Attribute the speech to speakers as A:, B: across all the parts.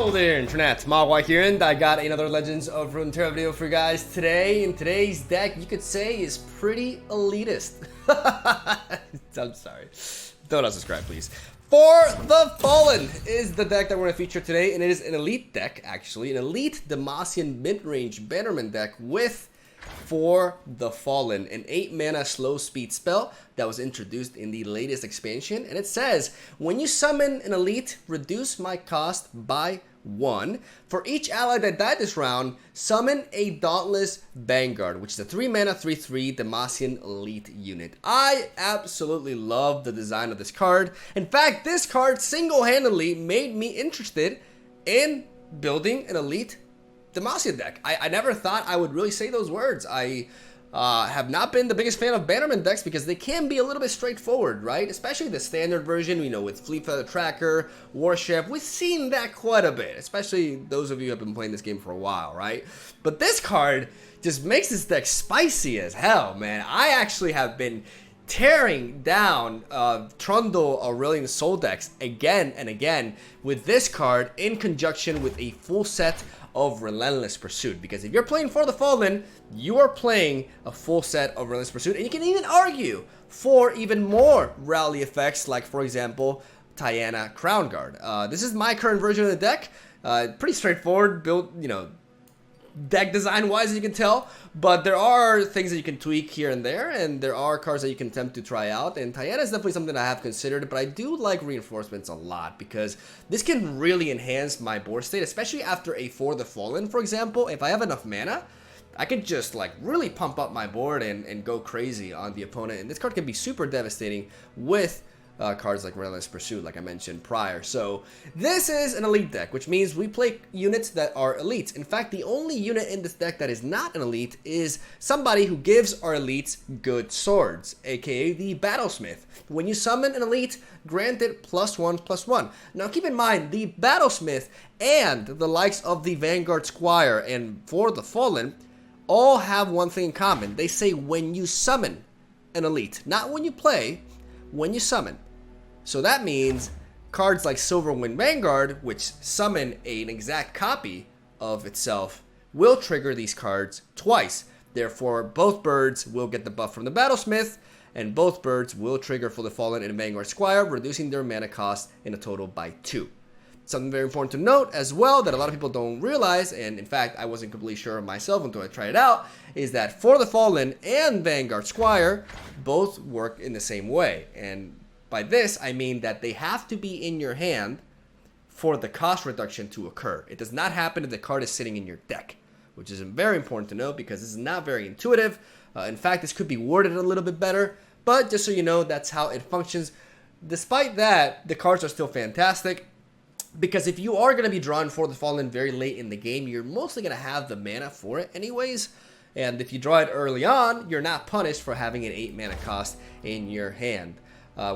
A: Hello there, Internet. MegaMogwai here, and I got another Legends of Runeterra video for you guys today. And today's deck, you could say, is pretty elitist. I'm sorry. Don't unsubscribe, please. For the Fallen is the deck that we're going to feature today, and it is an elite deck, actually. An elite Demacian mid-range Bannerman deck with For the Fallen, an 8-mana slow speed spell that was introduced in the latest expansion. And it says, when you summon an elite, reduce my cost by 1. For each ally that died this round, summon a Dauntless Vanguard, which is a 3-mana 3/3 Demacian elite unit. I absolutely love the design of this card. In fact, this card single-handedly made me interested in building an elite Demacian deck. I never thought I would really say those words. I have not been the biggest fan of Bannerman decks because they can be a little bit straightforward, right? Especially the standard version, you know, with Fleet Feather Tracker, Warship. We've seen that quite a bit, especially those of you who have been playing this game for a while, right? But this card just makes this deck spicy as hell, man. I actually have been tearing down Trundle Aurelian Soul decks again and again with this card in conjunction with a full set of Relentless Pursuit, because if you're playing For the Fallen, you are playing a full set of Relentless Pursuit, and you can even argue for even more rally effects, like for example Tiana Crown Guard. This is my current version of the deck. Pretty straightforward build, you know, deck design wise, as you can tell, but there are things that you can tweak here and there, and there are cards that you can attempt to try out, and Tiana is definitely something I have considered. But I do like Reinforcements a lot because this can really enhance my board state, especially after a For the Fallen, for example. If I have enough mana, I could just like really pump up my board and go crazy on the opponent, and this card can be super devastating with cards like Relentless Pursuit, like I mentioned prior. So this is an elite deck, which means we play units that are elites. In fact, the only unit in this deck that is not an elite is somebody who gives our elites good swords, aka the Battlesmith. When you summon an elite, grant it +1/+1. Now keep in mind, the Battlesmith and the likes of the Vanguard Squire and For the Fallen all have one thing in common. They say when you summon an elite, not when you play, when you summon. So that means cards like Silverwind Vanguard, which summon an exact copy of itself, will trigger these cards twice. Therefore, both birds will get the buff from the Battlesmith, and both birds will trigger For the Fallen and Vanguard Squire, reducing their mana cost in a total by 2. Something very important to note as well that a lot of people don't realize, and in fact I wasn't completely sure myself until I tried it out, is that For the Fallen and Vanguard Squire both work in the same way. And by this I mean that they have to be in your hand for the cost reduction to occur. It does not happen if the card is sitting in your deck, which is very important to note because this is not very intuitive. In fact, this could be worded a little bit better, but just so you know, that's how it functions. Despite that, the cards are still fantastic, because if you are going to be drawing For the Fallen very late in the game, you're mostly going to have the mana for it anyways. And if you draw it early on, you're not punished for having an 8 mana cost in your hand,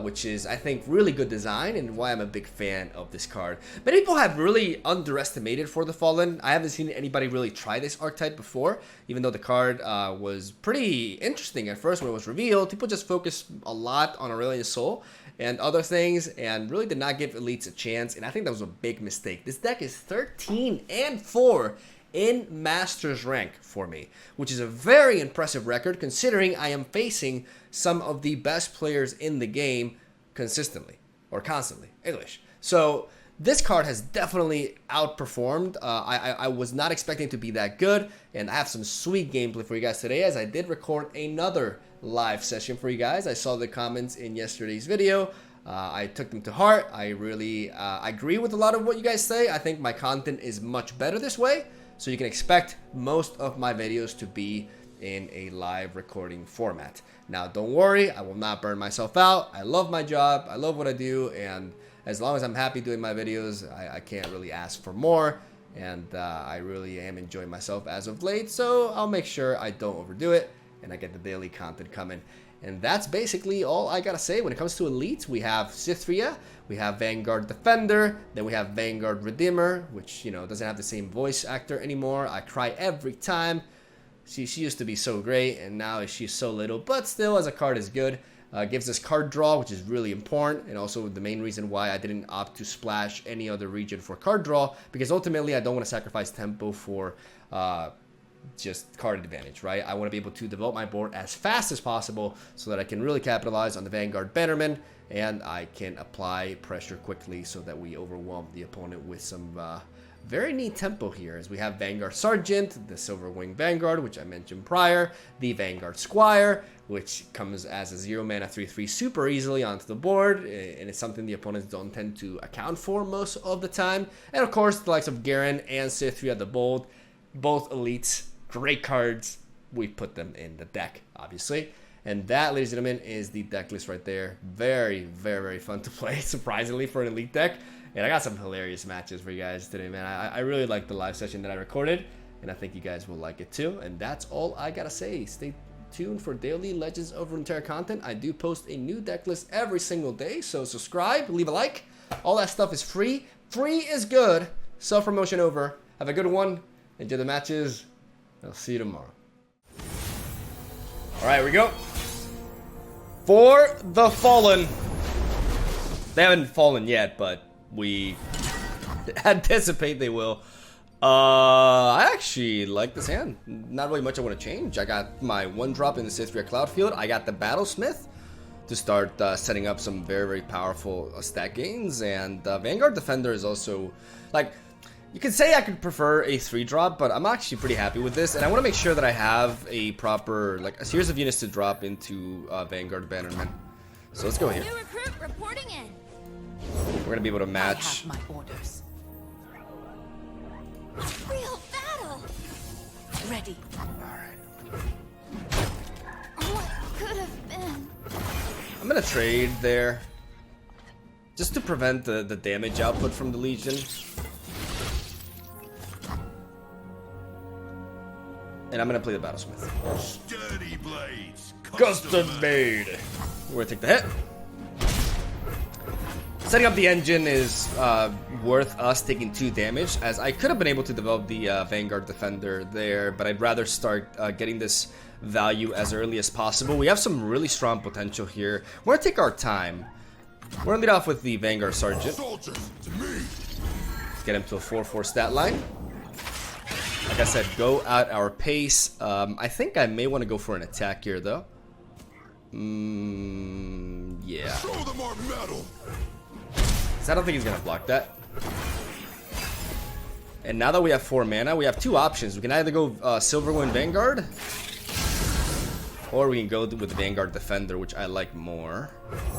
A: which is, I think, really good design and why I'm a big fan of this card. Many people have really underestimated For the Fallen. I haven't seen anybody really try this archetype before, even though the card was pretty interesting at first when it was revealed. People just focused a lot on Aurelian Soul and other things, and really did not give elites a chance, and I think that was a big mistake. This deck is 13-4 in Masters rank for me, which is a very impressive record considering I am facing some of the best players in the game consistently, or constantly, English. So this card has definitely outperformed. I was not expecting it to be that good, and I have some sweet gameplay for you guys today, as I did record another live session for you guys. I saw the comments in yesterday's video. I took them to heart. I really agree with a lot of what you guys say. I think my content is much better this way, so you can expect most of my videos to be in a live recording format. Now, don't worry, I will not burn myself out. I love my job. I love what I do, and as long as I'm happy doing my videos, I can't really ask for more, and I really am enjoying myself as of late, so I'll make sure I don't overdo it and I get the daily content coming. And that's basically all I gotta say. When it comes to elites, we have Cythria, we have Vanguard Defender, then we have Vanguard Redeemer, which, you know, doesn't have the same voice actor anymore. I cry every time. She used to be so great, and now she's so little, but still as a card is good. Gives us card draw, which is really important, and also the main reason why I didn't opt to splash any other region for card draw, because ultimately I don't want to sacrifice tempo for just card advantage, right? I want to be able to develop my board as fast as possible so that I can really capitalize on the Vanguard Bannerman, and I can apply pressure quickly so that we overwhelm the opponent with some very neat tempo here, as we have Vanguard Sergeant, the Silver Wing Vanguard, which I mentioned prior, the Vanguard Squire, which comes as a 0-mana 3/3 super easily onto the board, and it's something the opponents don't tend to account for most of the time. And of course, the likes of Garen and Sith at the bold, both elites, great cards. We put them in the deck, obviously. And that, ladies and gentlemen, is the deck list right there. Very, very, very fun to play, surprisingly, for an elite deck. And I got some hilarious matches for you guys today, man. I really like the live session that I recorded, and I think you guys will like it too. And that's all I gotta say. Stay tuned for daily Legends of Runeterra content. I do post a new deck list every single day, so subscribe, leave a like. All that stuff is free. Free is good. Self-promotion over. Have a good one. Enjoy the matches. I'll see you tomorrow. All right, here we go. For the Fallen. They haven't fallen yet, but we anticipate they will. I actually like this hand. Not really much I want to change. I got my 1-drop in the Sithria Cloudfield. I got the Battlesmith to start setting up some very, very powerful stat gains. And Vanguard Defender is also, like, you could say I could prefer a 3-drop, but I'm actually pretty happy with this. And I want to make sure that I have a proper, like, a series of units to drop into Vanguard Bannerman. So let's go here.
B: New recruit reporting in.
A: We're gonna be able to match.
B: I have my orders. Real battle. Ready.
A: Alright.
B: What could have been?
A: I'm gonna trade there, just to prevent the damage output from the Legion. And I'm gonna play the Battlesmith.
C: Sturdy blades,
A: Custom made. We're gonna take the hit. Setting up the engine is worth us taking 2 damage, as I could have been able to develop the Vanguard Defender there, but I'd rather start getting this value as early as possible. We have some really strong potential here. We're gonna take our time. We're gonna lead off with the Vanguard Sergeant. Get him to a 4/4 stat line. Like I said, go at our pace. I think I may want to go for an attack here, though. Yeah.
C: Show them our metal.
A: So I don't think he's gonna block that. And now that we have 4 mana, we have 2 options. We can either go Silverwind Vanguard, or we can go with the Vanguard Defender, which I like more.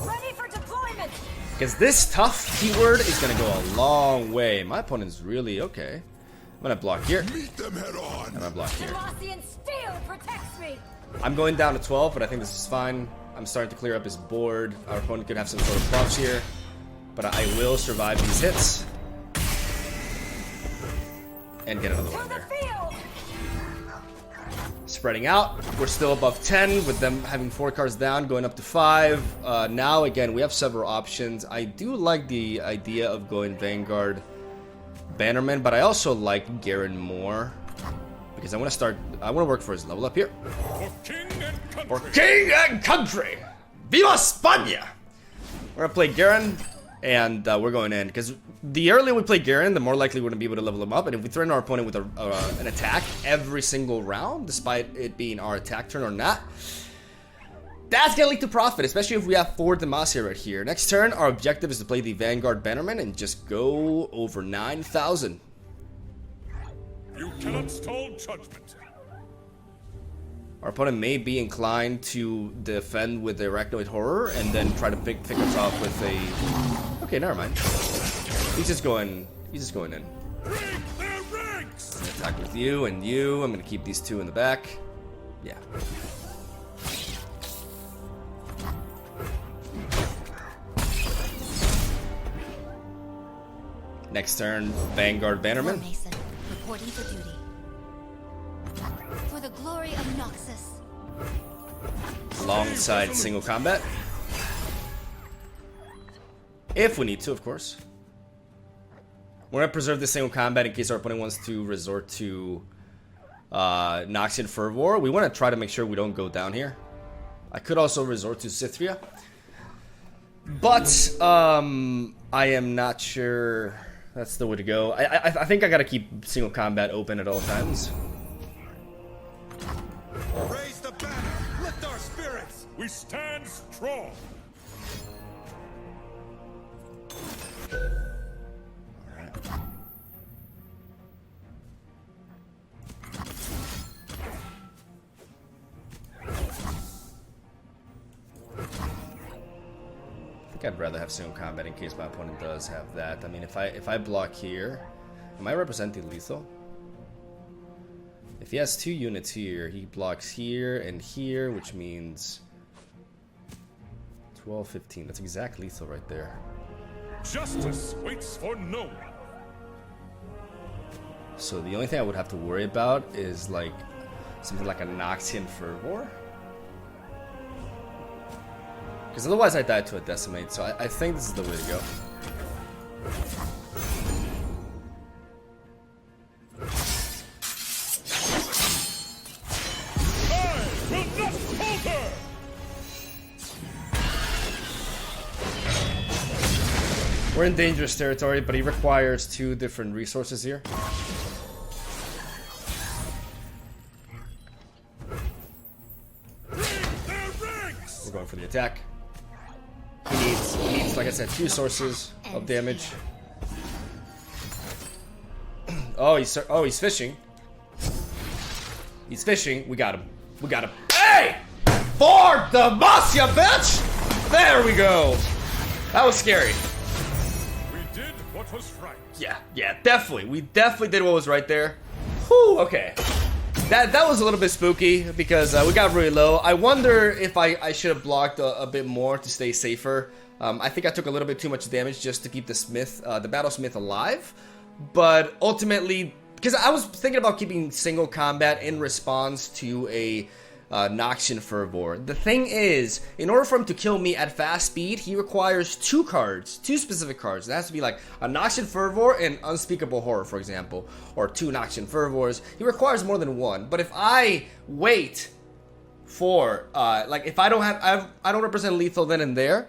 B: Ready for deployment.
A: Because this tough keyword is gonna go a long way. My opponent's really okay. I'm gonna block here.
C: Meet them head on.
A: I'm gonna block here.
B: Demacian steel protects me.
A: I'm going down to 12, but I think this is fine. I'm starting to clear up his board. Our opponent could have some sort of buffs here, but I will survive these hits and get another one there. Spreading out, we're still above 10 with them having 4 cards down, going up to 5. Now again, we have several options. I do like the idea of going Vanguard Bannerman, but I also like Garen more, because I want to work for his level up here. For king and country! Viva España! We're gonna play Garen, and we're going in, because the earlier we play Garen, the more likely we're gonna be able to level him up. And if we threaten our opponent with an attack every single round, despite it being our attack turn or not, that's gonna lead to profit, especially if we have 4 Demacia right here. Next turn, our objective is to play the Vanguard Bannerman and just go over 9,000.
C: You cannot stall judgment.
A: Our opponent may be inclined to defend with the Arachnoid Horror and then try to pick us off with a... Okay, never mind. He's just going in.
C: Break their ranks.
A: I'm gonna attack with you and you. I'm gonna keep these 2 in the back. Yeah. Next turn, Vanguard Bannerman.
B: Mason, reporting for duty. For the glory of Noxus.
A: Alongside single combat. If we need to, of course. We're gonna preserve the single combat in case our opponent wants to resort to Noxian Fervor. We want to try to make sure we don't go down here. I could also resort to Cythria, but I am not sure that's the way to go. I think I gotta keep single combat open at all times.
C: Raise the banner! Lift our spirits! We stand strong!
A: I'd rather have single combat in case my opponent does have that. I mean, if I block here, am I representing lethal? If he has 2 units here, he blocks here and here, which means 12, 15. That's exact lethal right there.
C: Justice waits for no one.
A: So the only thing I would have to worry about is like something like a Noxian Fervor. Because otherwise I die to a Decimate, so I think this is the way to go.
C: I will not falter!
A: We're in dangerous territory, but he requires 2 different resources here. We're going for the attack. He needs, like I said, 2 sources of damage. Oh, he's fishing. He's fishing. We got him. We got him. Hey! For the boss, you bitch! There we go. That was scary.
C: We did what was right.
A: Yeah, definitely. We definitely did what was right there. Whew, okay. That was a little bit spooky because we got really low. I wonder if I should have blocked a bit more to stay safer. I think I took a little bit too much damage just to keep the Smith, the Battlesmith alive. But ultimately, because I was thinking about keeping single combat in response to a Noxian Fervor. The thing is, in order for him to kill me at fast speed, he requires 2 cards, 2 specific cards. It has to be like a Noxian Fervor and Unspeakable Horror, for example, or 2 Noxian Fervors. He requires more than 1. But if I wait for, like, if I don't represent lethal then and there,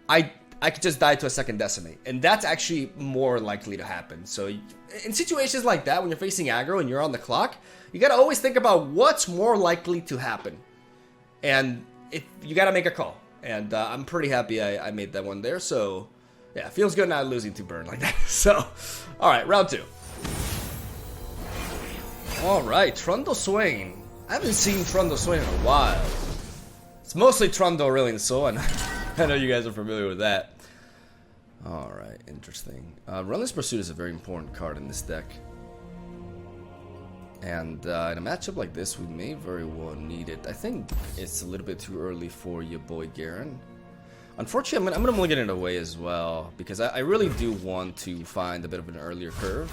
A: I could just die to a second Decimate, and that's actually more likely to happen. So in situations like that, when you're facing aggro and you're on the clock, you gotta always think about what's more likely to happen, and you gotta make a call. And I'm pretty happy I made that one there. So yeah, it feels good not losing to burn like that. So all right, round 2. All right, Trundle Swain. I haven't seen Trundle Swain in a while. It's mostly Trundle really and so on. I know you guys are familiar with that. Alright, interesting. Relentless Pursuit is a very important card in this deck. And in a matchup like this, we may very well need it. I think it's a little bit too early for your boy Garen. Unfortunately, I'm gonna get it away as well, because I really do want to find a bit of an earlier curve.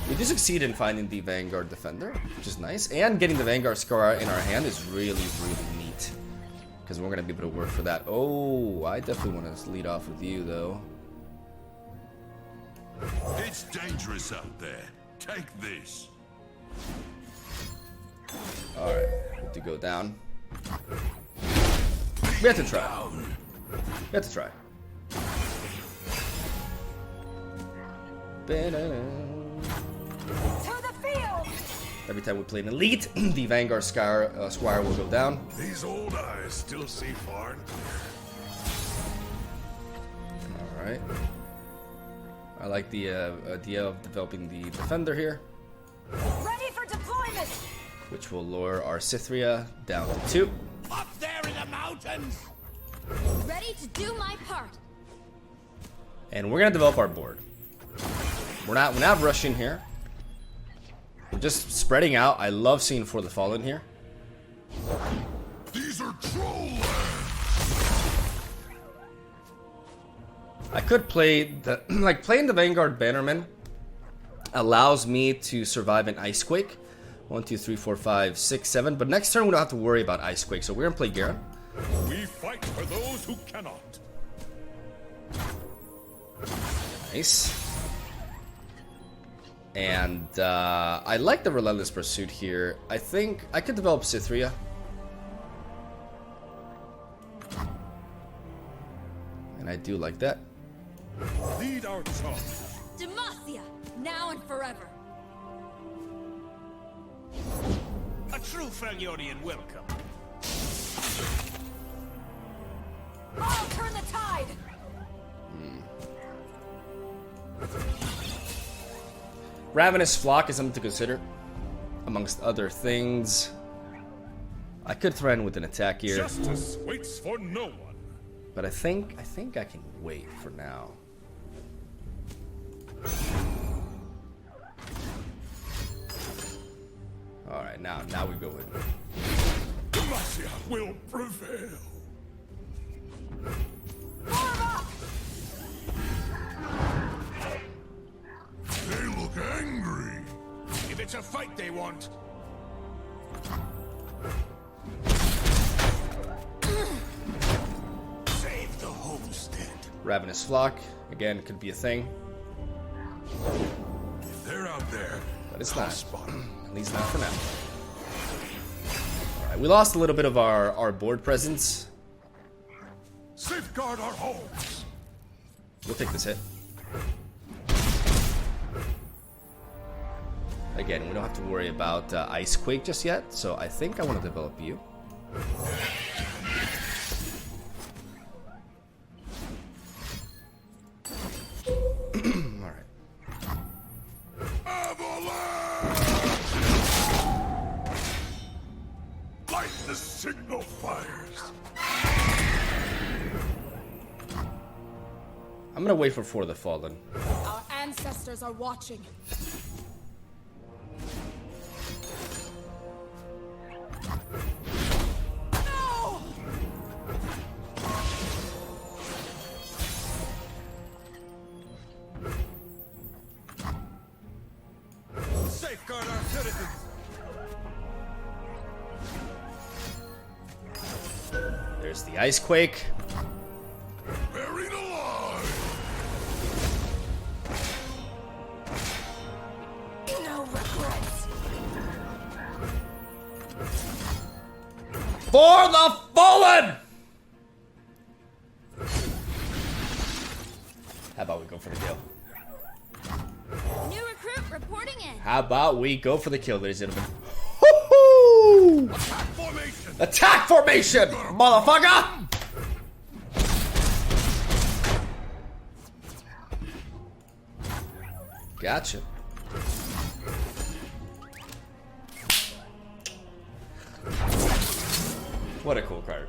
A: We do succeed in finding the Vanguard Defender, which is nice. And getting the Vanguard Scar in our hand is really, really neat, because we're going to be able to work for that. Oh, I definitely want to lead off with you, though.
C: It's dangerous out there. Take this.
A: Alright, good to go down. We have to try. We have to try.
B: To the field!
A: Every time we play an elite, the Vanguard Squire will go down.
C: These old eyes still see far and clear.
A: Alright. I like the idea of developing the Defender here,
B: Ready for deployment!
A: which will lower our Cythria down to 2.
C: Up there in the mountains!
B: Ready to do my part!
A: And we're gonna develop our board. We're not rushing here. We're just spreading out. I love seeing For the Fallen here.
C: These are troll
A: I could play the playing the Vanguard Bannerman allows me to survive an Ice Quake. 1, 2, 3, 4, 5, 6, 7. But next turn we don't have to worry about Ice Quake, so we're gonna play Garen.
C: We fight for those who cannot.
A: Nice. And I like the Relentless Pursuit here. I think I could develop Cythria. And I do like that.
C: Lead our charge.
B: Demacia, now and forever.
D: A true Freljordian welcome.
B: I'll turn the tide.
A: Ravenous Flock is something to consider, amongst other things. I could threaten with an attack here,
C: Justice waits for no one.
A: but I think I can wait for now. All right, now we go in.
C: Demacia will prevail.
B: Form up.
C: They look angry.
D: If it's a fight they want, save the homestead.
A: Ravenous Flock, again, could be a thing,
C: If they're out there,
A: but it's
C: I'll
A: not.
C: spot 'em.
A: At least not for now. All right, we lost a little bit of our board presence.
C: Safeguard our homes.
A: We'll take this hit. Again, we don't have to worry about Ice Quake just yet, so I think I want to develop you. Alright.
C: Avalanche! Light the signal fires.
A: I'm gonna wait for the Fallen.
B: Our ancestors are watching. No!
D: Safeguard our citizens.
A: There's the Ice Quake.
C: Buried alive.
B: No regrets.
A: For the Fallen! How about we go for the kill?
B: New recruit reporting in.
A: How about we go for the kill, ladies and gentlemen? Woo-hoo!
C: Attack formation.
A: Attack formation, motherfucker! Gotcha. What a cool card.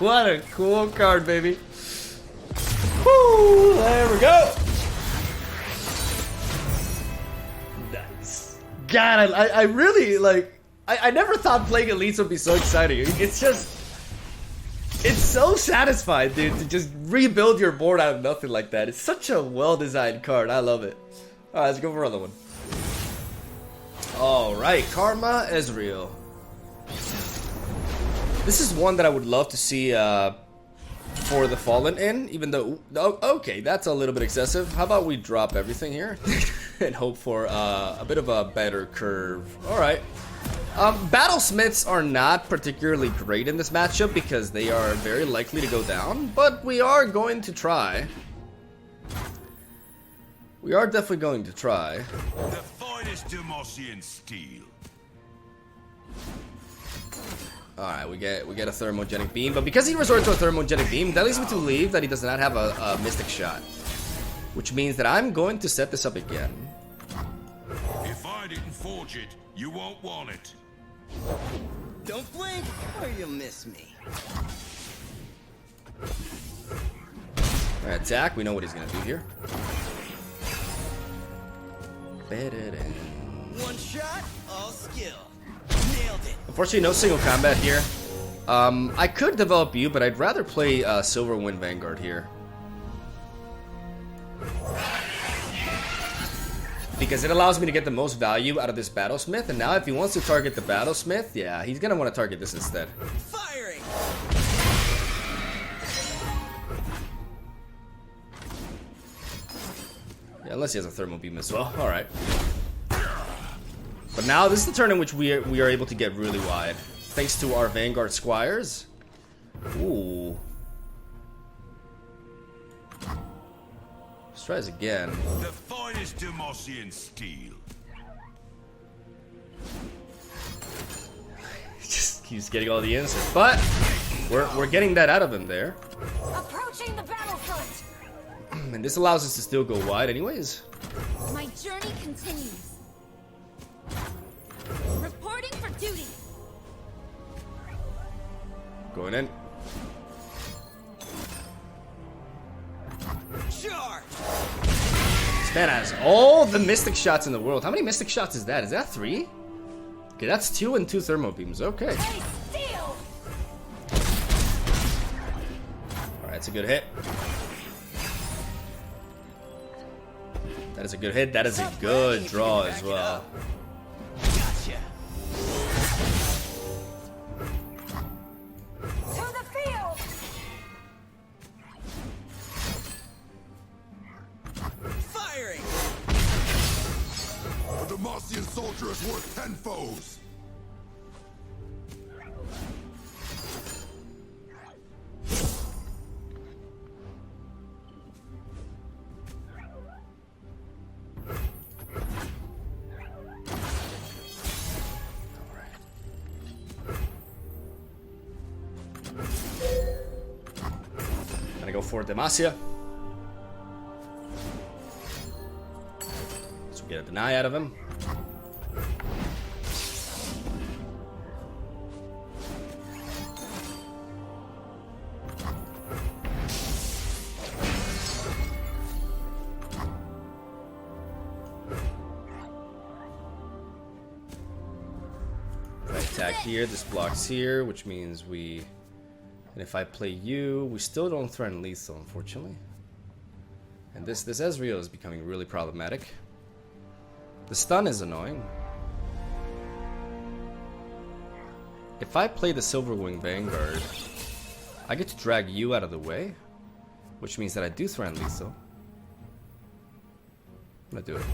A: What a cool card, baby. Woo, there we go. Nice. God, I really, like, I never thought playing Elites would be so exciting. It's just, it's so satisfying, dude, to just rebuild your board out of nothing like that. It's such a well-designed card. I love it. All right, let's go for another one. All right, Karma Ezreal. This is one that I would love to see for the Fallen in, even though, okay, that's a little bit excessive. How about we drop everything here and hope for a bit of a better curve. All right. Battlesmiths are not particularly great in this matchup because they are very likely to go down, but we are going to try. We are definitely going to try.
D: The finest Demosian steel.
A: Alright, we get a thermogenic beam, but because he resorted to a thermogenic beam, that leads me to believe that he does not have a mystic shot. Which means that I'm going to set this up again.
D: If I didn't forge it, you won't want it.
E: Don't blink or you'll miss me.
A: Alright, attack, we know what he's gonna do here.
E: One shot, all skill. Nailed it.
A: Unfortunately, no single combat here. I could develop you, but I'd rather play Silverwind Vanguard here. Because it allows me to get the most value out of this Battlesmith, and now if he wants to target the Battlesmith, yeah, he's gonna want to target this instead.
E: Firing.
A: Yeah, unless he has a thermal beam as well. All right. But now this is the turn in which we are able to get really wide, thanks to our Vanguard Squires. Ooh. try this again.
D: The finest Demacian steel.
A: Just keeps getting all the answers, but we're getting that out of him there.
B: Approaching the battlefront.
A: And this allows us to still go wide anyways.
B: My journey continues. Reporting for duty.
A: Going in.
E: Charge!
A: This man has all the mystic shots in the world. How many mystic shots is that? Is that 3? Okay, that's 2 and 2 thermo beams. Okay.
B: Hey, steal!
A: Alright, that's a good hit. That is a good hit. That is a good draw as well.
E: Gotcha.
B: To the field!
E: Firing!
C: A Demacian soldier is worth 10 foes.
A: Gonna go for Demacia. So we get a deny out of him. If I attack here, this blocks here, which means we... And if I play you, we still don't threaten lethal, unfortunately. And this Ezreal is becoming really problematic. The stun is annoying. If I play the Silverwing Vanguard, I get to drag you out of the way, which means that I do threaten lethal. I'm gonna do it.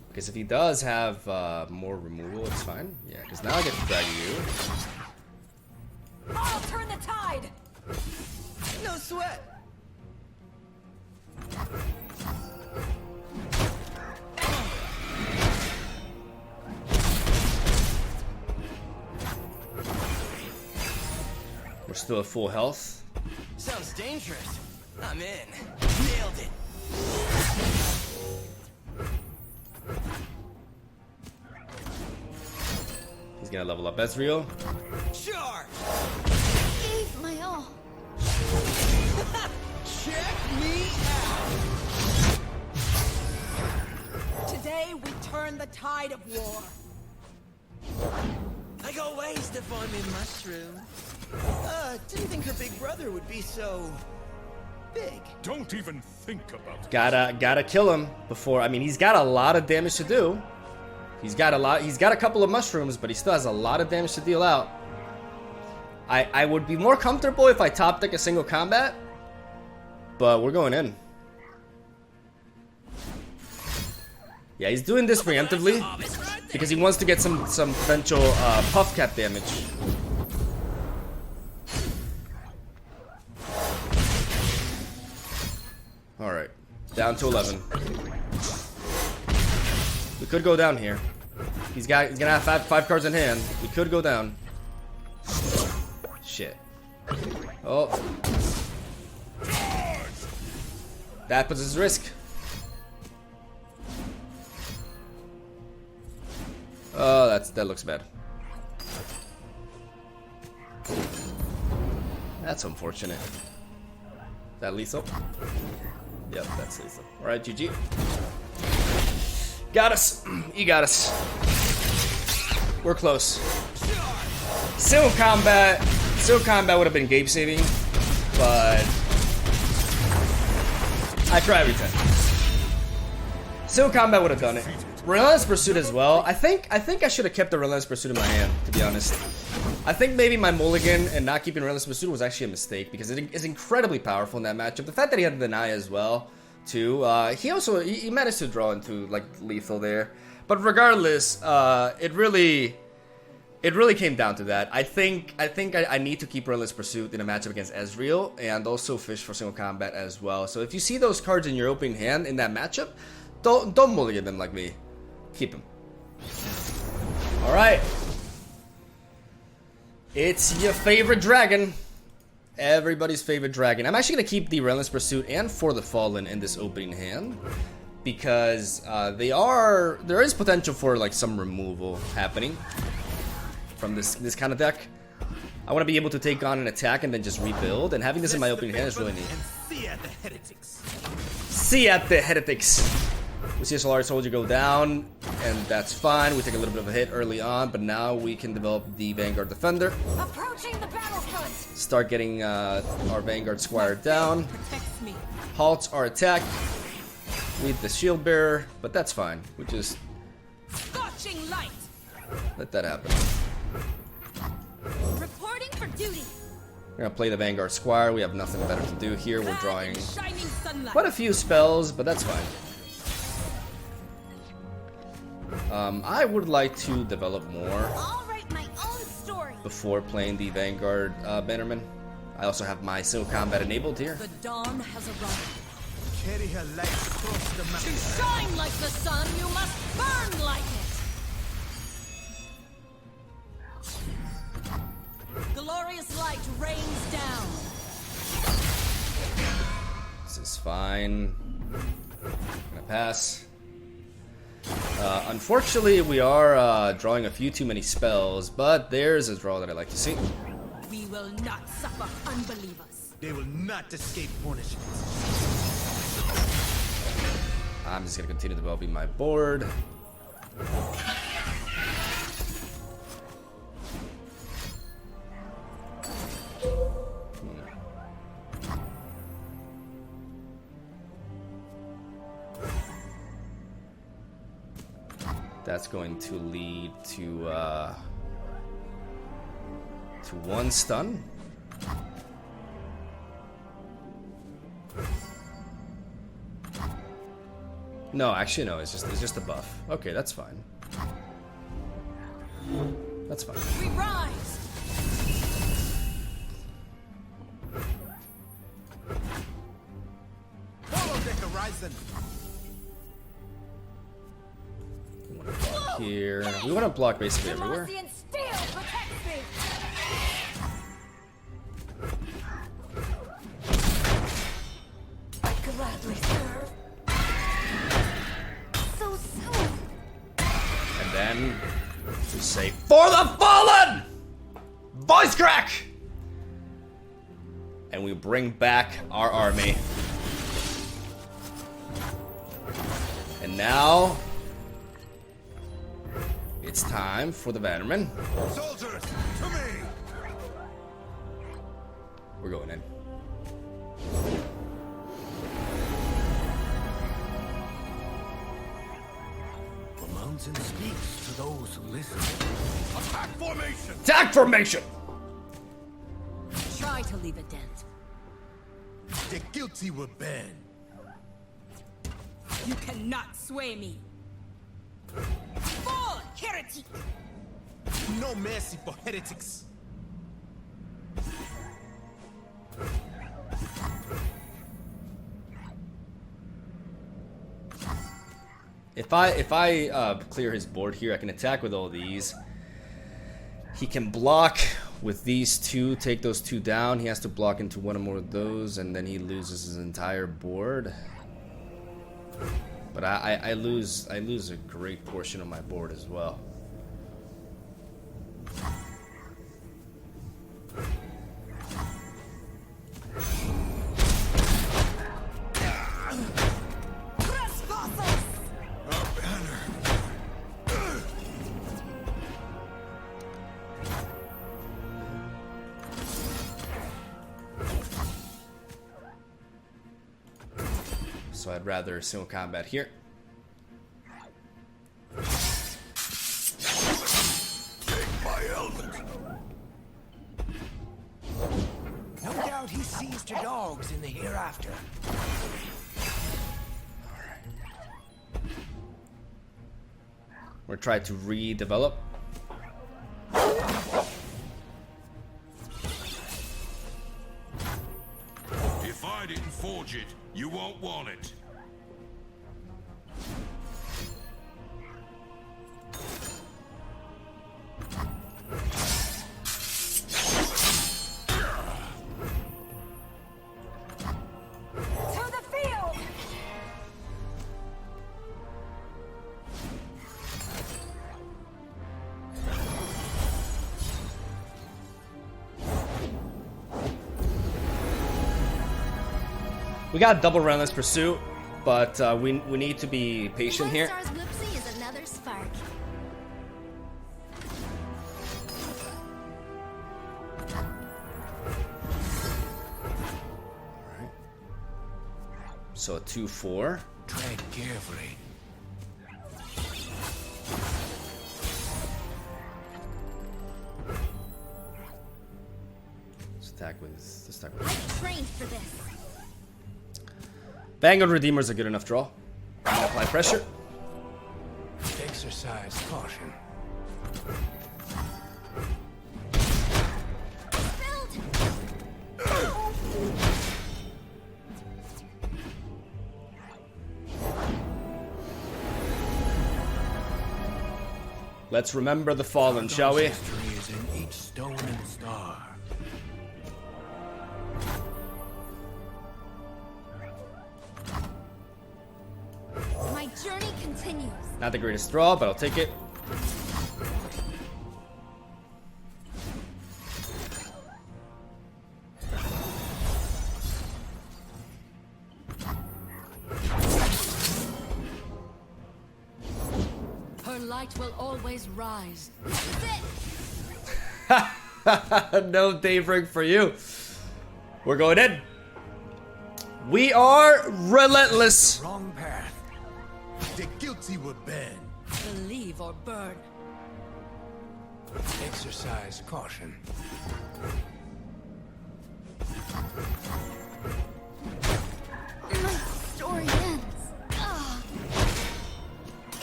A: Because if he does have more removal, it's fine. Yeah, because now I get to drag you.
B: I'll turn the tide!
E: No sweat!
A: We're still at full health.
E: Sounds dangerous. I'm in. Nailed it.
A: He's gonna level up Ezreal.
E: Charge!
B: Gave my all.
E: Check me out!
B: Today we turn the tide of war.
E: I got ways to find me mushroom. Didn't think her big brother would be so... big.
C: Don't even think about it.
A: Gotta kill him before. I mean, he's got a lot of damage to do. He's got a couple of mushrooms, but he still has a lot of damage to deal out. I would be more comfortable if I top deck a single combat, but we're going in. Yeah, he's doing this preemptively because he wants to get some potential puff cap damage. All right, down to 11. We could go down here. He's gonna have five cards in hand. We could go down. Shit. Oh. That puts us at risk. Oh, that looks bad. That's unfortunate. Is that lethal? Yep, that's lethal. Alright, GG. Got us. You got us. We're close. Single combat would have been game saving, but I try every time. Single combat would have done it. Relentless Pursuit as well. I think I should have kept the Relentless Pursuit in my hand, to be honest. I think maybe my mulligan and not keeping Relentless Pursuit was actually a mistake because it is incredibly powerful in that matchup. The fact that he had the deny as well, too. He managed to draw into like lethal there. But regardless, it really It really came down to that. I think I need to keep Relentless Pursuit in a matchup against Ezreal, and also fish for single combat as well. So if you see those cards in your opening hand in that matchup, don't mulligan them like me. Keep them. All right. It's your favorite dragon. Everybody's favorite dragon. I'm actually gonna keep the Relentless Pursuit and For the Fallen in this opening hand, because there is potential for like some removal happening from this kind of deck. I want to be able to take on an attack and then just rebuild, and having this in my opening hand is really neat.
E: See at the heretics.
A: See at the heretics. We see a Solar Soldier go down, and that's fine. We take a little bit of a hit early on, but now we can develop the Vanguard Defender.
B: Approaching the battlefront.
A: Start getting our Vanguard Squire down.
B: Protects me.
A: Halts our attack. Lead the Shield Bearer, but that's fine. We just
B: Scorching light.
A: let that happen.
B: Reporting for duty.
A: We're gonna play the Vanguard Squire. We have nothing better to do here. We're drawing
B: Shining sunlight.
A: quite a few spells, but that's fine. I would like to develop more
B: I'll write my own story.
A: before playing the Vanguard Bannerman. I also have my single combat enabled here.
B: The dawn has arrived.
E: Carry her light across the
B: To
E: mountain.
B: shine like the sun, you must burn like it. Glorious light rains down.
A: This is fine. Gonna pass. Unfortunately, we are drawing a few too many spells, but there's a draw that I like to see.
B: We will not suffer unbelievers.
E: They will not escape punishment.
A: I'm just gonna continue developing my board. That's going to lead to one stun. No, actually no, it's just a buff. Okay, that's fine. That's fine.
B: We rise.
E: Follow the horizon.
A: We want to block here. We want to block basically everywhere.
B: Demacian steel protects me. I gladly serve. So soon.
A: And then we say, "For the Fallen!" Voice crack! And we bring back our army. And now it's time for the Bannerman.
C: Soldiers, to me!
A: We're going in.
E: The mountain speaks to those who listen.
C: Attack formation!
A: Attack formation!
B: Try to leave a dent.
E: The guilty will burn.
B: You cannot sway me. Fall, heretic!
E: No mercy for heretics.
A: If I clear his board here, I can attack with all these. He can block with these two, take those two down. He has to block into one or more of those, and then he loses his entire board. But I lose a great portion of my board as well. So I'd rather single combat here.
C: Take my element!
E: No doubt he sees to dogs in the hereafter.
A: We're trying to redevelop.
D: I didn't forge it, you won't want it.
B: To the field!
A: We got double relentless pursuit, but we need to be patient here.
F: Star's Whoopsie is another spark.
A: So a 2/4.
D: Tread carefully.
A: Let's attack with
F: I trained for this.
A: Vanguard Redeemer's a good enough draw. I'm gonna apply pressure.
D: Exercise caution.
A: Let's remember the fallen, shall we?
D: History is in each stone and star.
F: My journey continues.
A: Not the greatest draw, but I'll take it.
B: Her light will always rise.
A: No daybreak for you. We're going in. We are relentless.
C: Wrong path. The guilty will burn.
B: Believe or burn.
D: Exercise caution.
F: My story ends. Ugh.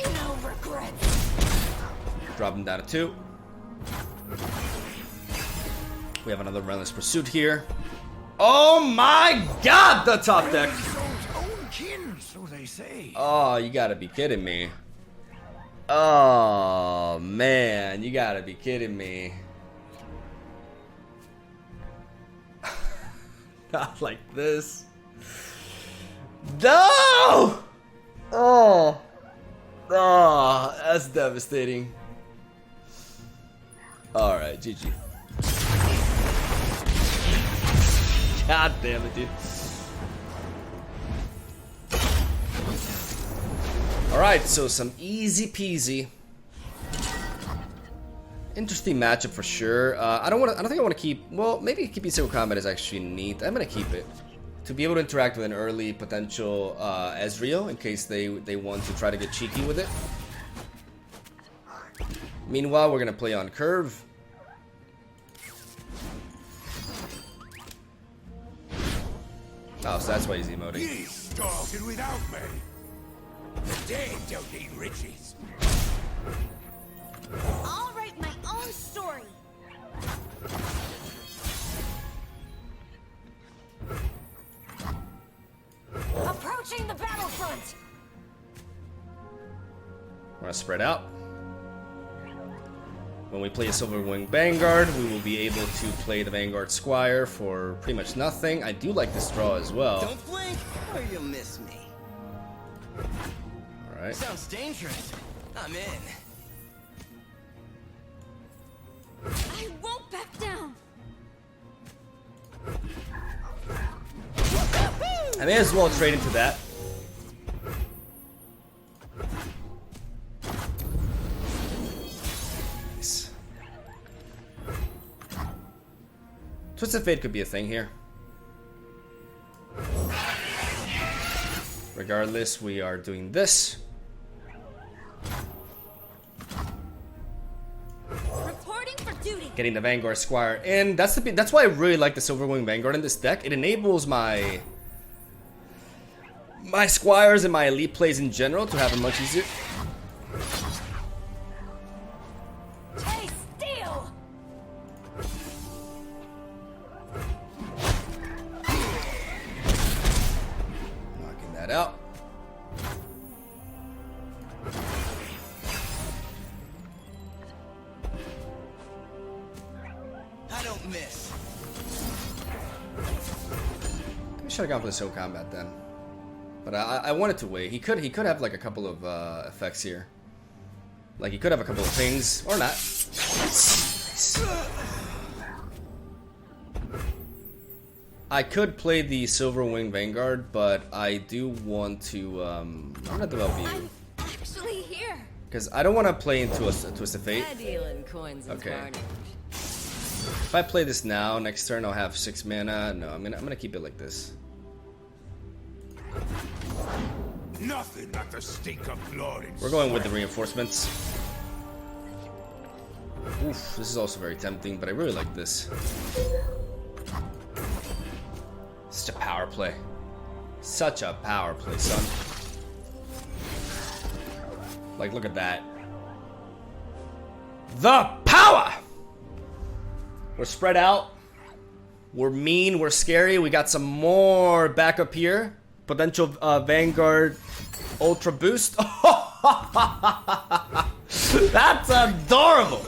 B: No regrets.
A: Drop him down to 2. We have another relentless pursuit here. Oh my god, the top deck.
D: Own kin, so they say.
A: Oh, you gotta be kidding me. Oh man, you gotta be kidding me. Not like this. No! Oh. Oh, that's devastating. Alright, GG. God damn it, dude. Alright, so some easy peasy. Interesting matchup for sure. I don't think I want to keep. Well, maybe keeping single combat is actually neat. I'm gonna keep it to be able to interact with an early potential Ezreal in case they want to try to get cheeky with it. Meanwhile, we're gonna play on curve. Oh, so that's why he's emoting.
C: Ye started without me. The dead don't need riches.
F: I'll write my own story.
B: Approaching the battlefront.
A: We're gonna spread out. When we play a Silverwing Vanguard, we will be able to play the Vanguard Squire for pretty much nothing. I do like this draw as well.
E: Don't blink, or you'll miss me.
A: Alright.
E: Sounds dangerous. I'm in.
F: I won't back down.
A: I may as well trade into that. Nice. Twisted Fate could be a thing here. Regardless, we are doing this.
F: Reporting for duty.
A: Getting the Vanguard Squire in. That's why I really like the Silverwing Vanguard in this deck. It enables my Squires and my elite plays in general to have a much easier.
B: Chase steel.
A: out.
E: I don't miss.
A: I should have gone for the slow combat then. But I wanted to wait. He could have like a couple of effects here. Like he could have a couple of things or not. Nice. I could play the Silver Wing Vanguard, but I do want to. I'm gonna develop you
F: I'm actually here.
A: because I don't want to play into a Twist of Fate. Okay. If I play this now, next turn I'll have 6 mana. No, I'm gonna keep it like this.
C: Nothing like the stink of blood.
A: We're going with the reinforcements. Oof, this is also very tempting, but I really like this. Such a power play. Such a power play, son. Like, look at that. The power! We're spread out. We're mean, we're scary. We got some more backup here. Potential Vanguard Ultra Boost. That's adorable.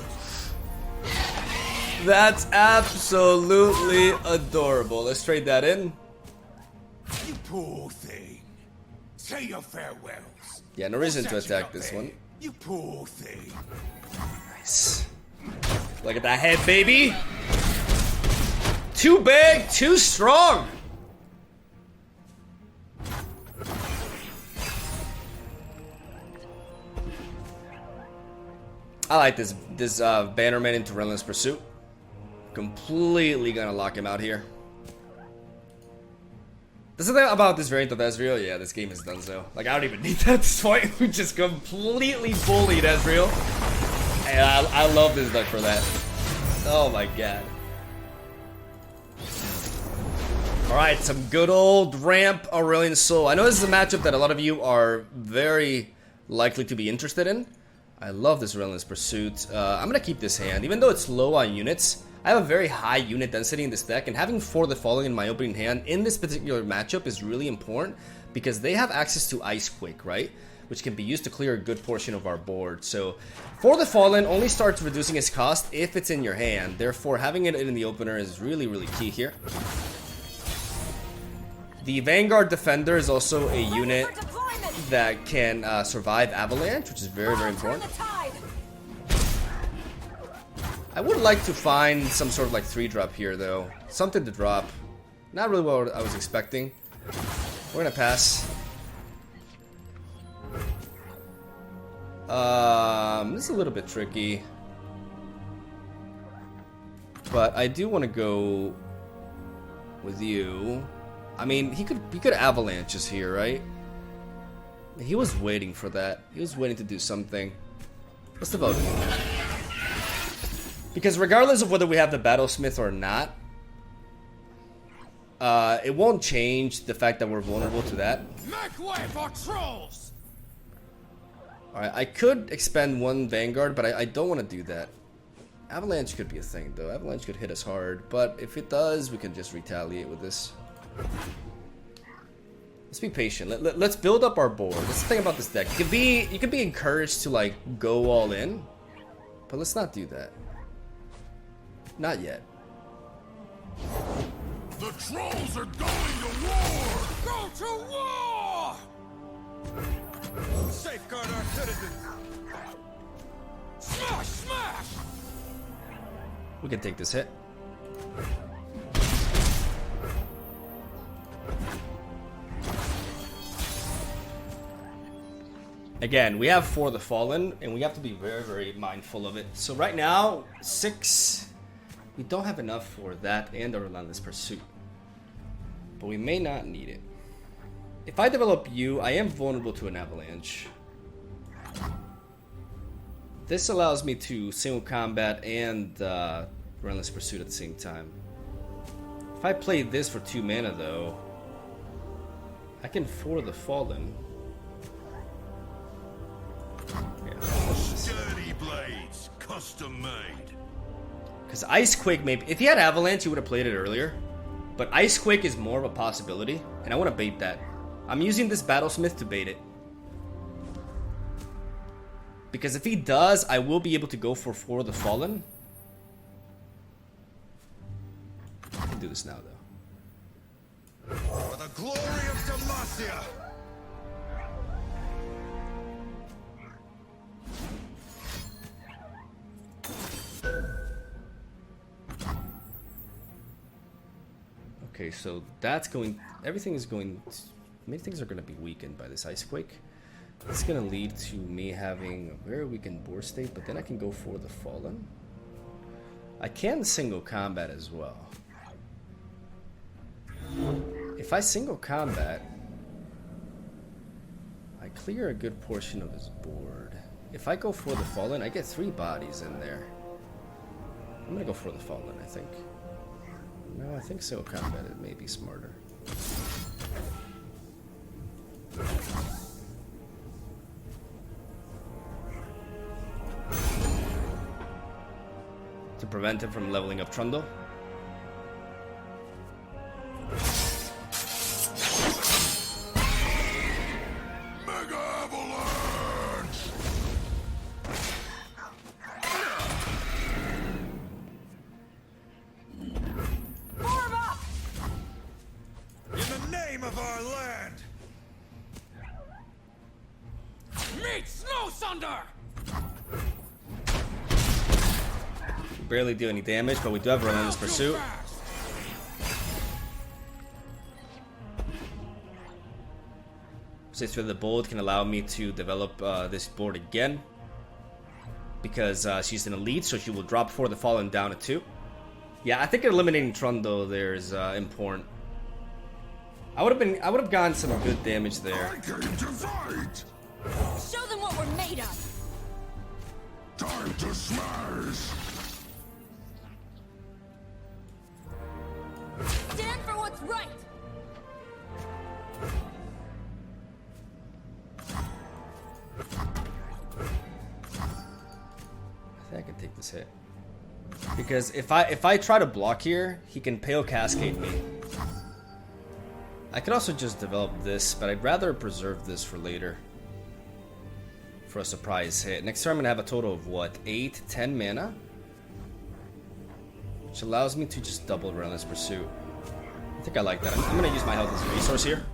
A: That's absolutely adorable. Let's trade that in.
C: You poor thing. Say your farewells.
A: Yeah, no reason to attack this one.
C: You poor thing.
A: Nice. Look at that head, baby. Too big, too strong. I like this Bannerman into Relentless Pursuit. Completely gonna lock him out here. There's something about this variant of Ezreal. Yeah, this game is done so. Like, I don't even need that at this point. We just completely bullied Ezreal. And I love this deck for that. Oh my god. Alright, some good old ramp Aurelion Sol. I know this is a matchup that a lot of you are very likely to be interested in. I love this Relentless Pursuit. I'm gonna keep this hand. Even though it's low on units, I have a very high unit density in this deck, and having For the Fallen in my opening hand in this particular matchup is really important because they have access to Ice Quake, right? Which can be used to clear a good portion of our board. So, For the Fallen only starts reducing its cost if it's in your hand. Therefore, having it in the opener is really, really key here. The Vanguard Defender is also a unit that can survive Avalanche, which is very, very important. I would like to find some sort of like 3-drop here though. Something to drop. Not really what I was expecting. We're gonna pass. This is a little bit tricky. But I do want to go with you. I mean, he could Avalanche us here, right? He was waiting for that. He was waiting to do something. Let's devote him. Because regardless of whether we have the Battlesmith or not, it won't change the fact that we're vulnerable to that.
C: Make way for trolls!
A: Alright, I could expend one Vanguard, but I don't want to do that. Avalanche could be a thing, though. Avalanche could hit us hard, but if it does, we can just retaliate with this. Let's be patient. Let's build up our board. That's the thing about this deck. You could be encouraged to like go all in, but let's not do that. Not yet.
C: The trolls are going to war! Go to war! Safeguard our citizens! Smash! Smash!
A: We can take this hit. Again, we have For the Fallen, and we have to be very, very mindful of it. So right now, 6... We don't have enough for that and a Relentless Pursuit. But we may not need it. If I develop you, I am vulnerable to an Avalanche. This allows me to single combat and Relentless Pursuit at the same time. If I play this for 2 mana though, I can For the Fallen. Yeah.
D: Sturdy blades, custom made.
A: Because Ice Quake, maybe if he had Avalanche, he would have played it earlier. But Ice Quake is more of a possibility, and I want to bait that. I'm using this Battlesmith to bait it. Because if he does, I will be able to go for the Fallen. I can do this now, though.
C: For the glory of Demacia!
A: Okay, so that's going... Everything is going... Many things are going to be weakened by this Ice Quake. It's going to lead to me having a very weakened board state, but then I can go for the Fallen. I can single combat as well. If I single combat, I clear a good portion of his board. If I go for the Fallen, I get 3 bodies in there. I'm going to go for the Fallen, I think. No, I think single combat it may be smarter. To prevent him from leveling up Trundle.
D: Mega Avalanche!
B: Form up!
C: In the name of our land!
E: Meet Snow Sunder!
A: Barely do any damage, but we do have Relentless Pursuit. Six through the Bold can allow me to develop this board again. Because she's an elite, so she will drop for the Fallen down to 2. Yeah, I think eliminating Trundle there is important. I would have gotten some good damage there.
D: I came to fight!
F: Show them what we're made of.
D: Time to smash!
F: Stand for what's right.
A: I think I can take this hit. Because if I try to block here, he can Pale Cascade me. I could also just develop this, but I'd rather preserve this for later. For a surprise hit. Next turn I'm gonna have a total of what? 8, 10 mana? Which allows me to just double Relentless Pursuit. I think I like that. I'm gonna use my health as a resource here.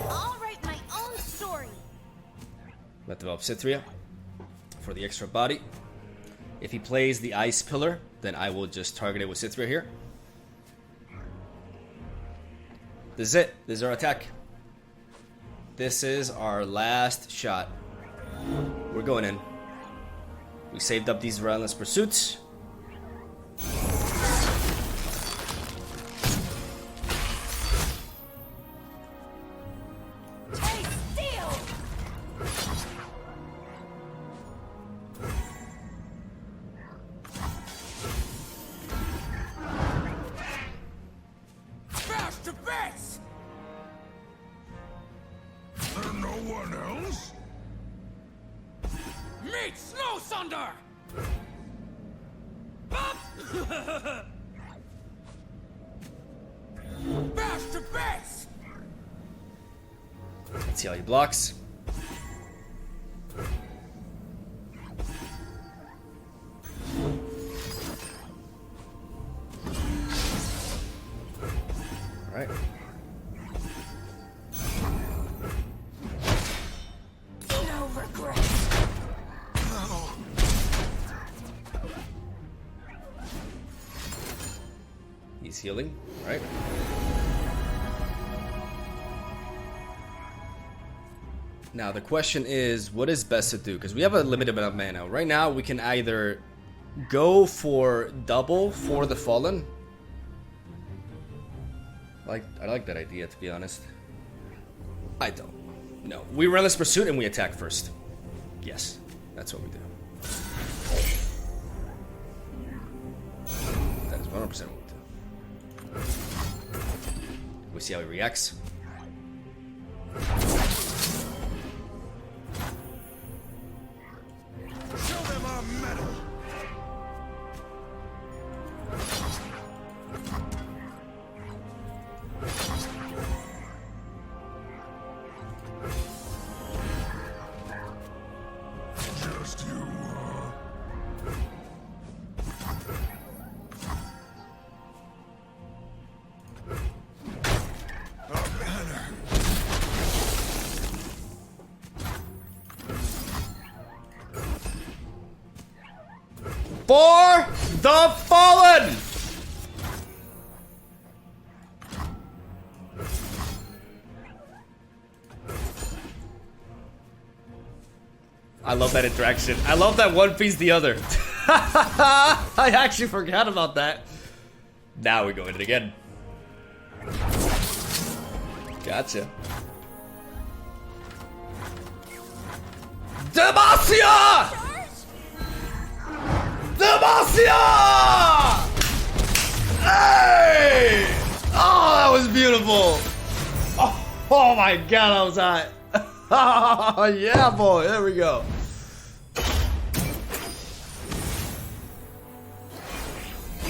F: I'll write my own story.
A: Let's develop Cithria for the extra body. If he plays the Ice Pillar, then I will just target it with Cithria here. This is it. This is our attack. This is our last shot. We're going in. We saved up these Relentless Pursuits.
B: Take steel!
E: Smash to bits!
D: There no one else?
E: Meet Snow Sunder! Bash to bits!
A: Let's see how he blocks. Alright.
B: No regrets.
A: He's healing. Alright. Now the question is, what is best to do? Because we have a limited amount of mana. Right now we can either go for double for the Fallen. I like that idea, to be honest. I don't. No. We Relentless Pursuit and we attack first. Yes. That's what we do. That is 100% what we do. We see how he reacts.
C: Show them our metal. Just you,
A: For the fallen! I love that interaction. I love that one feeds the other. I actually forgot about that. Now we go in it again. Gotcha. Demacia! Demacia! Hey! Oh, that was beautiful. Oh my god, that was hot. Oh, yeah, boy. There we go.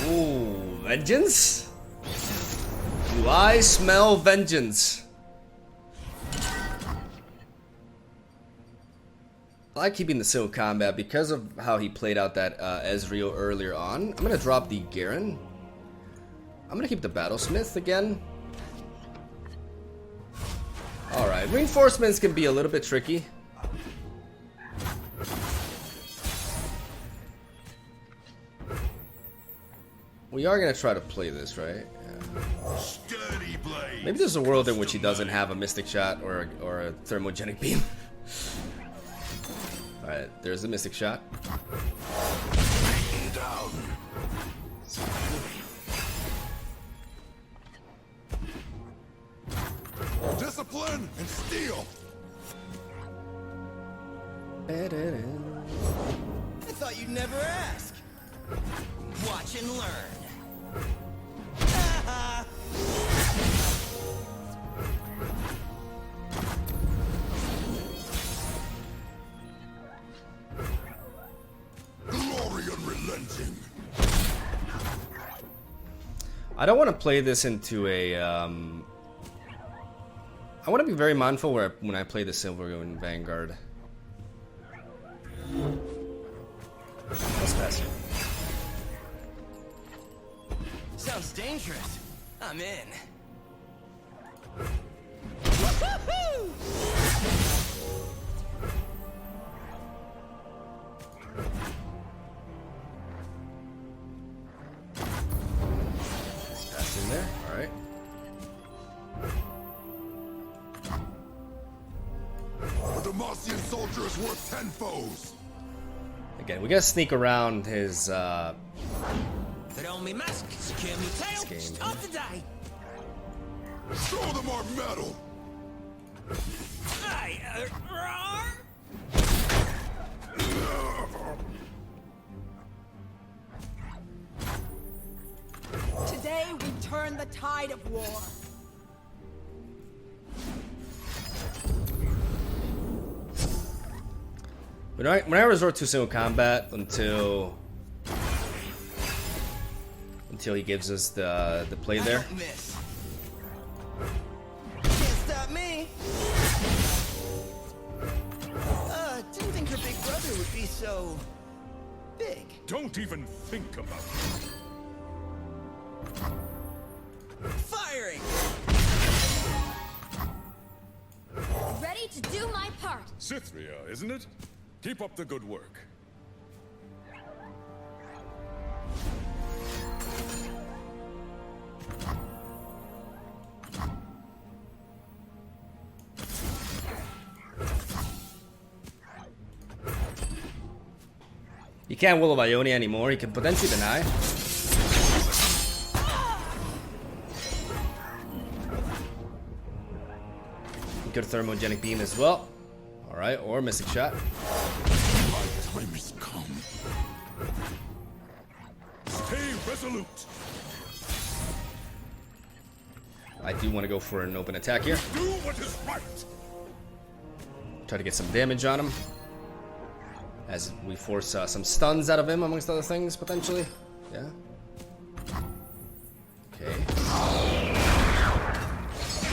A: Ooh, vengeance? Do I smell vengeance? I like keeping the single combat because of how he played out that Ezreal earlier on. I'm gonna drop the Garen. I'm gonna keep the Battlesmith again. Alright, reinforcements can be a little bit tricky. We are gonna try to play this, right? Yeah.
D: Sturdy blade.
A: Maybe there's a world in which he doesn't have a Mystic Shot or a Thermogenic Beam. Alright, there's the Mystic Shot.
D: Down.
C: discipline and steel.
E: I thought you'd never ask. Watch and learn.
C: Glory unrelenting.
A: I don't want to play this into a I want to be very mindful when I play the Silvergun Vanguard. Let's pass it.
E: Sounds dangerous. I'm in.
A: Pass in there. All right.
C: A Demacian soldier is worth 10 foes.
A: Again, we gotta sneak around his
E: Throw me mask, secure me tail,
A: game.
E: start the day.
C: Show them our metal.
B: Today we turn the tide of war.
A: when I resort to single combat until he gives us the play
E: I
A: there.
E: don't miss. Can't stop me. Didn't think her big brother would be so big.
C: Don't even think about it.
E: Firing.
F: Ready to do my part.
C: Cythria, isn't it? Keep up the good work.
A: You can't Will of Ionia anymore. He can potentially deny. Good Thermogenic Beam as well. Alright, or Mystic Shot.
C: My time has come. Stay resolute.
A: I do want to go for an open attack here.
C: Do what is right.
A: Try to get some damage on him. As we force some stuns out of him, amongst other things, potentially. Yeah. Okay.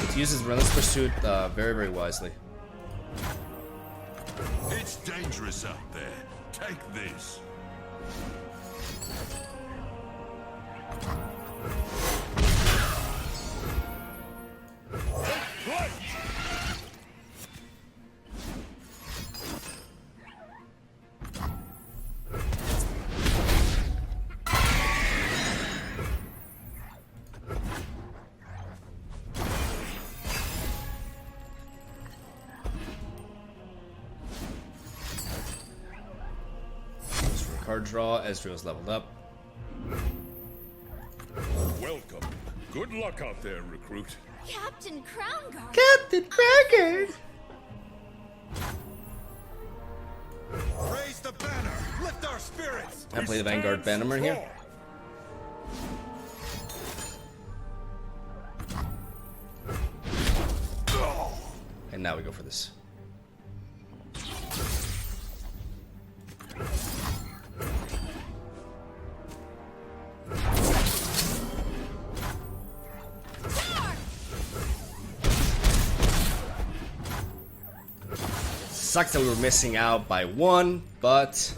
A: Let's use his Relentless Pursuit very, very wisely.
D: It's dangerous out there. Take this.
C: Right.
A: Card draw. Ezreal's leveled up.
C: Welcome. Good luck out there, recruit.
F: Captain Crown Guard.
A: Captain Cracker!
C: Raise the banner. Lift our spirits.
A: I play the Vanguard Bannerman here. And now we go for this. Sucks that we were missing out by one, but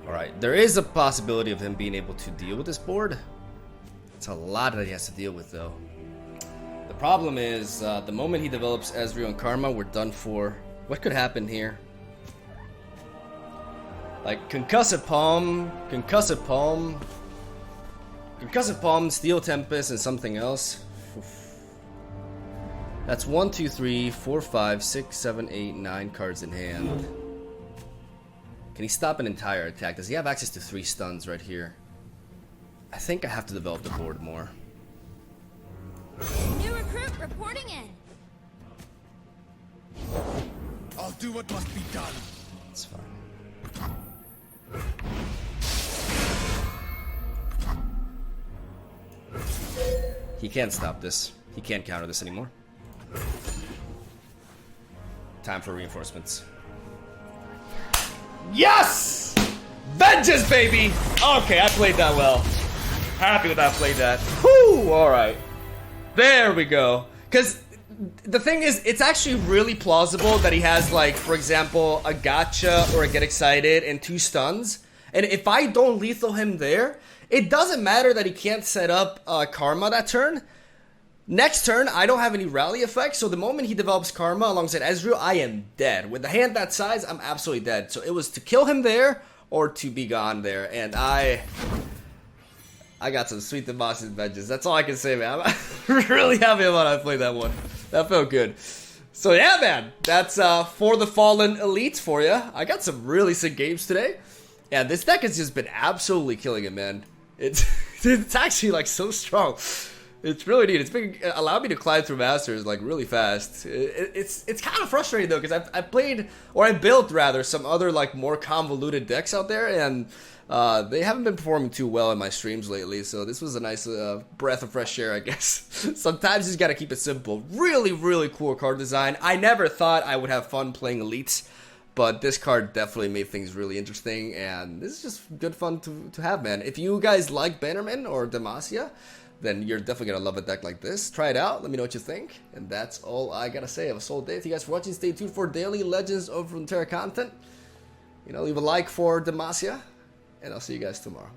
A: alright, there is a possibility of him being able to deal with this board. It's a lot that he has to deal with though. The problem is, the moment he develops Ezreal and Karma, we're done for. What could happen here? Like Concussive Palm, Concussive Palm, Concussive Palm, Steel Tempest, and something else. That's 1, 2, 3, 4, 5, 6, 7, 8, 9 cards in hand. Can he stop an entire attack? Does he have access to 3 stuns right here? I think I have to develop the board more.
F: New recruit reporting in.
C: I'll do what must be done.
A: It's fine. He can't stop this. He can't counter this anymore. Time for reinforcements. Yes! Vengeance, baby! Okay, I played that well. Happy with how I played that. Whew! Alright. There we go. Because the thing is, it's actually really plausible that he has, like, for example, a gotcha or a get excited and 2 stuns. And if I don't lethal him there, it doesn't matter that he can't set up Karma that turn. Next turn, I don't have any rally effects, so the moment he develops Karma alongside Ezreal, I am dead. With a hand that size, I'm absolutely dead. So it was to kill him there, or to be gone there, and I got some sweet Demacia's vengeance. That's all I can say, man. I'm really happy about how I played that one. That felt good. So yeah, man, that's For the Fallen Elites for you. I got some really sick games today. Yeah, this deck has just been absolutely killing it, man. It's actually like so strong. It's really neat. It's been allowed me to climb through Masters like really fast. It's kind of frustrating though, because I played, or I built rather, some other like more convoluted decks out there, and they haven't been performing too well in my streams lately. So this was a nice breath of fresh air, I guess. Sometimes you just gotta keep it simple. Really, really cool card design. I never thought I would have fun playing Elites, but this card definitely made things really interesting, and this is just good fun to have, man. If you guys like Bannerman or Demacia, then you're definitely gonna love a deck like this. Try it out, let me know what you think, and that's all I gotta say. Have a solid day. Thank you guys for watching. Stay tuned for daily Legends of Runeterra content. You know, leave a like for Demacia, and I'll see you guys tomorrow.